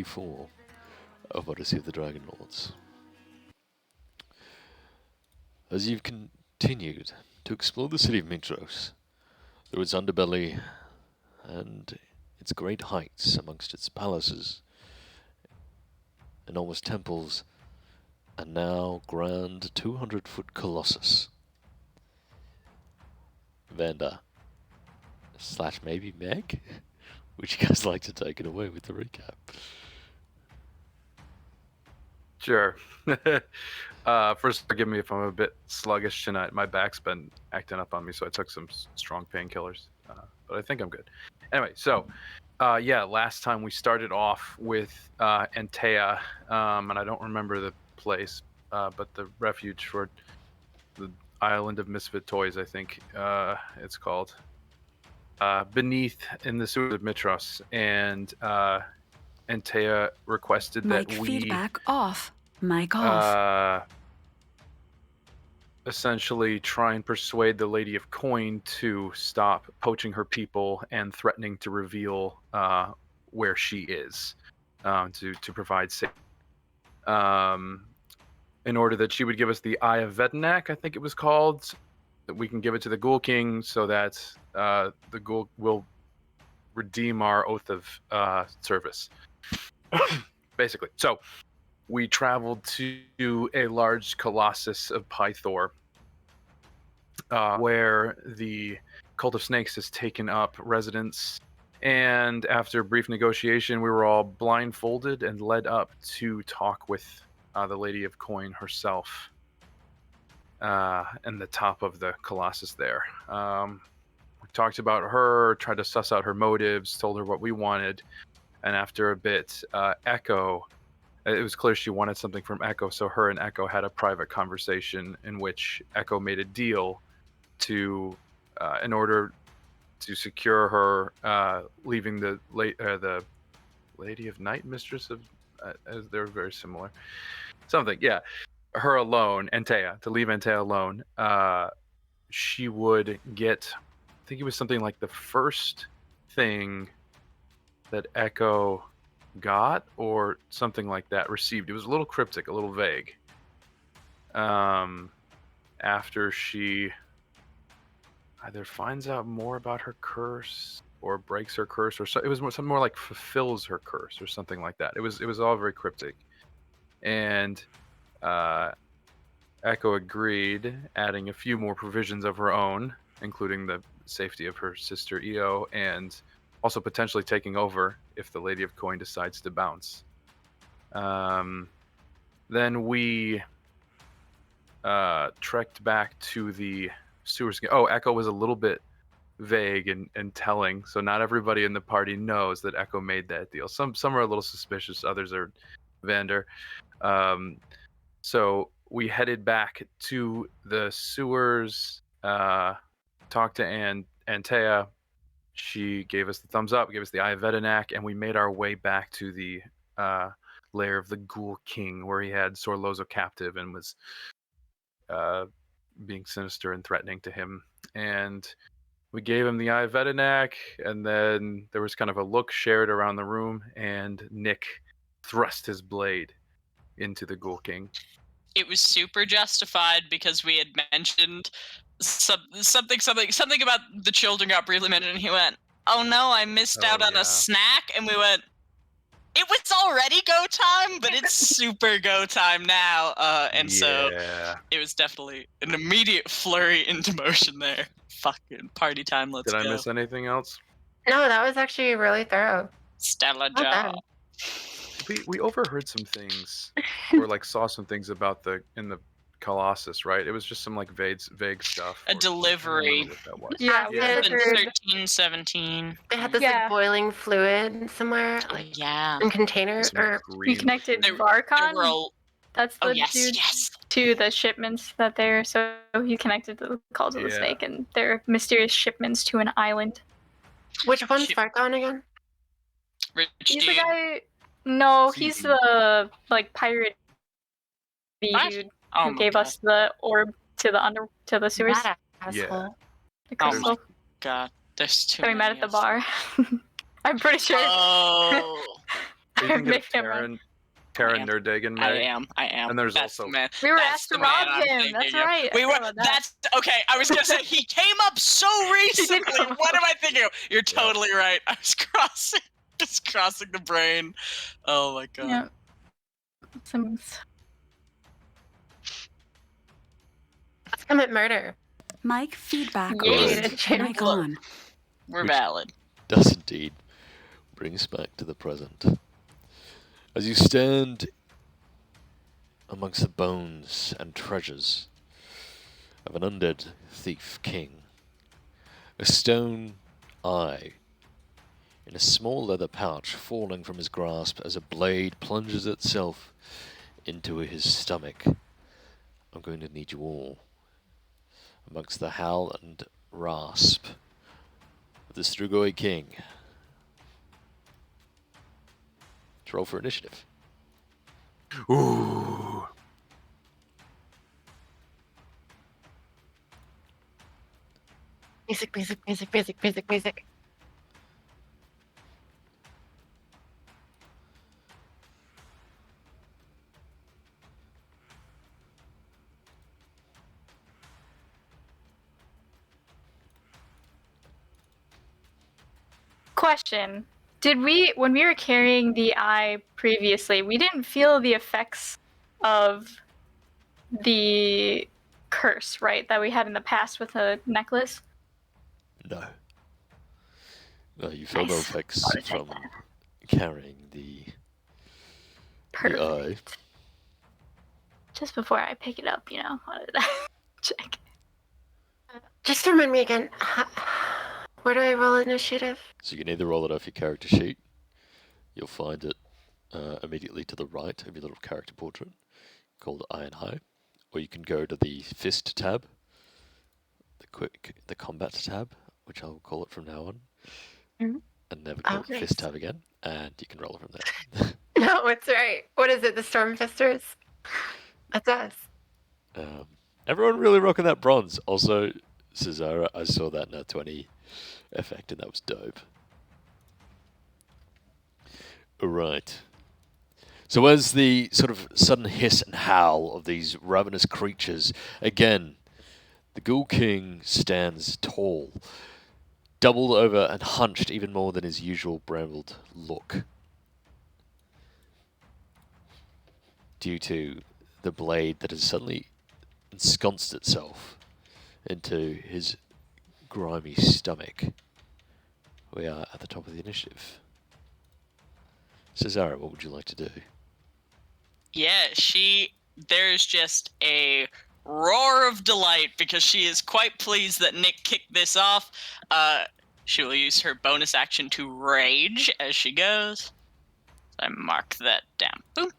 4 of Odyssey of the Dragonlords. As you've continued to explore the city of Mitros, through its underbelly and its great heights amongst its palaces, enormous temples, and now grand 200-foot colossus, Vanda / maybe Meg? Would you guys like to take it away with the recap? Sure. First, forgive me if I'm a bit sluggish tonight. My back's been acting up on me, so I took some strong painkillers. But I think I'm good. Anyway, so last time we started off with Antea, and I don't remember the place, but the refuge for the Island of Misfit Toys, I think it's called. Beneath in the sewers of Mitros, and Antea requested that Mic we feedback off. Mic off. Essentially try and persuade the Lady of Coin to stop poaching her people and threatening to reveal where she is, to provide safety. In order that she would give us the Eye of Vedenak, I think it was called, that we can give it to the Ghoul King so that the Ghoul will redeem our oath of service. Basically. So we traveled to a large colossus of Pythor, where the Cult of Snakes has taken up residence. And after a brief negotiation, we were all blindfolded and led up to talk with the Lady of Coin herself, and the top of the colossus there. We talked about her, tried to suss out her motives, told her what we wanted, and after a bit, Echo, it was clear she wanted something from Echo, so her and Echo had a private conversation in which Echo made a deal to, in order to secure her leaving the Lady of Night, Mistress of, they're very similar. Something, yeah. Her alone, Antea, to leave Antea alone, she would get, I think it was something like the first thing that Echo got, or something like that, received. It was a little cryptic, a little vague. After she either finds out more about her curse or breaks her curse, or so, it was something more like fulfills her curse or something like that. It was all very cryptic. And Echo agreed, adding a few more provisions of her own, including the safety of her sister Io, and also potentially taking over if the Lady of Coin decides to bounce. Then we trekked back to the sewers. Oh, Echo was a little bit vague and telling, so not everybody in the party knows that Echo made that deal. Some are a little suspicious, others are Vander. So we headed back to the sewers, talked to Antea. She gave us the thumbs up, gave us the Eye of Vedenak, and we made our way back to the lair of the Ghoul King, where he had Sorlozo captive and was being sinister and threatening to him. And we gave him the Eye of Vedenak, and then there was kind of a look shared around the room, and Nick thrust his blade into the Ghoul King. It was super justified because we had mentioned something about the children got briefly mentioned, and he went, "Oh no, I missed out on a snack," and we went, "It was already go time, but it's super go time now," so it was definitely an immediate flurry into motion there. Fucking party time, let's go. Did I miss anything else? No, that was actually really thorough. Stellar job. We overheard some things, or like saw some things about in the Colossus, right? It was just some like vague stuff. A delivery. Yeah, 13, 17. They had this like boiling fluid somewhere, like in containers, or you connected Varkon. That's the dude to the shipments that they're. So he connected to the Calls of the Snake and their mysterious shipments to an island. Which one's Varkon again? He's the guy. No, he's the like pirate dude who gave us the orb to the sewers. That asshole. The crystal. Oh my god, there's too many. We met at the bar. I'm pretty sure. Oh. You can get Karen Nerdagan, Meg. I am. And there's that's also... man. We were asked to rob him. That's right. That's okay. I was gonna say he came up so recently. What am I thinking of? You're totally right. I was crossing the brain. Oh my god. Yeah. Let's commit murder. Mike, feedback. Yeah. Mike on. We're valid. Does indeed bring us back to the present. As you stand amongst the bones and treasures of an undead thief king, a stone eye in a small leather pouch falling from his grasp as a blade plunges itself into his stomach. I'm going to need you all, amongst the howl and rasp of the Strugoi king, to roll for initiative. Ooh. Music. Question. Did we, when we were carrying the eye previously, we didn't feel the effects of the curse, right, that we had in the past with the necklace? No. No, you feel no Nice. effects I'll take from that. carrying the eye. Just before I pick it up, you know, wanted to check. Just remind me again. Where do I roll initiative? So you can either roll it off your character sheet. You'll find it immediately to the right of your little character portrait, called Eye and High. Or you can go to the Fist tab, the Combat tab, which I'll call it from now on, and never call it Fist tab again, and you can roll it from there. No, it's right. What is it? The Stormfisters? That's us. Everyone really rocking that bronze. Also, Cesara, I saw that Nat 20 effect, and that was dope. Alright. So as the sort of sudden hiss and howl of these ravenous creatures, again, the Ghoul King stands tall, doubled over and hunched even more than his usual brambled look, due to the blade that has suddenly ensconced itself into his grimy stomach. We are at the top of the initiative. Cesara, what would you like to do? Yeah, there's just a roar of delight because she is quite pleased that Nick kicked this off. She will use her bonus action to rage as she goes. I mark that down. Boom.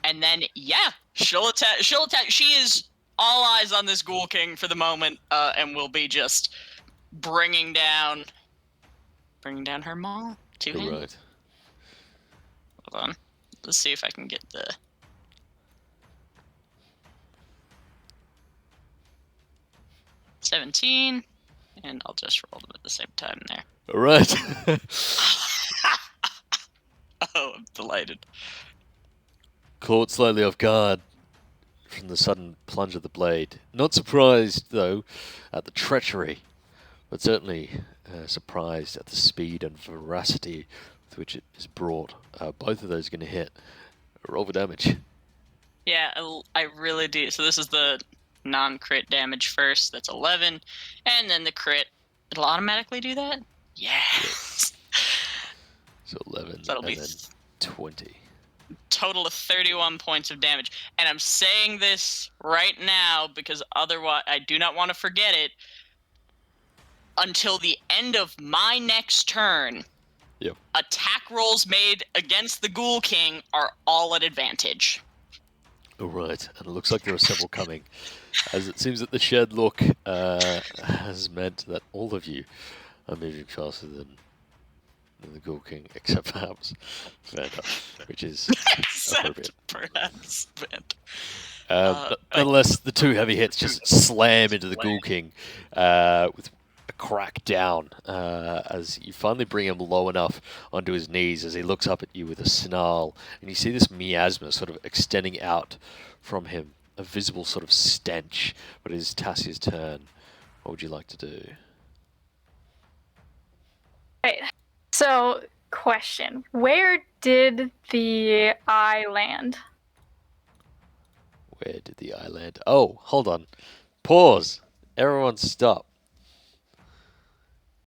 And then, yeah, she'll attack. She is all eyes on this Ghoul King for the moment, and will be just bringing down her maul to him. Right. Hold on. Let's see if I can get the... 17, and I'll just roll them at the same time there. All right. Oh, I'm delighted. Caught slightly off guard from the sudden plunge of the blade. Not surprised, though, at the treachery, but certainly surprised at the speed and veracity with which it is brought. Both of those are going to hit. Roll for damage. Yeah, I really do. So this is the non-crit damage first. That's 11. And then the crit. It'll automatically do that? Yes. So 11 That'll and be then 20. Total of 31 points of damage. And I'm saying this right now because otherwise I do not want to forget it. Until the end of my next turn, yep, attack rolls made against the Ghoul King are all at advantage. All right, and it looks like there are several coming, as it seems that the shared look has meant that all of you are moving faster than the Ghoul King, except perhaps Vanta, which is appropriate. Perhaps Vanta. Nonetheless, the two heavy hits just slam into the Ghoul King with a crack down as you finally bring him low enough onto his knees as he looks up at you with a snarl, and you see this miasma sort of extending out from him, a visible sort of stench. But it is Tassia's turn. What would you like to do? Right. So, question. Where did the eye land? Where did the eye land? Oh, hold on. Pause. Everyone stop.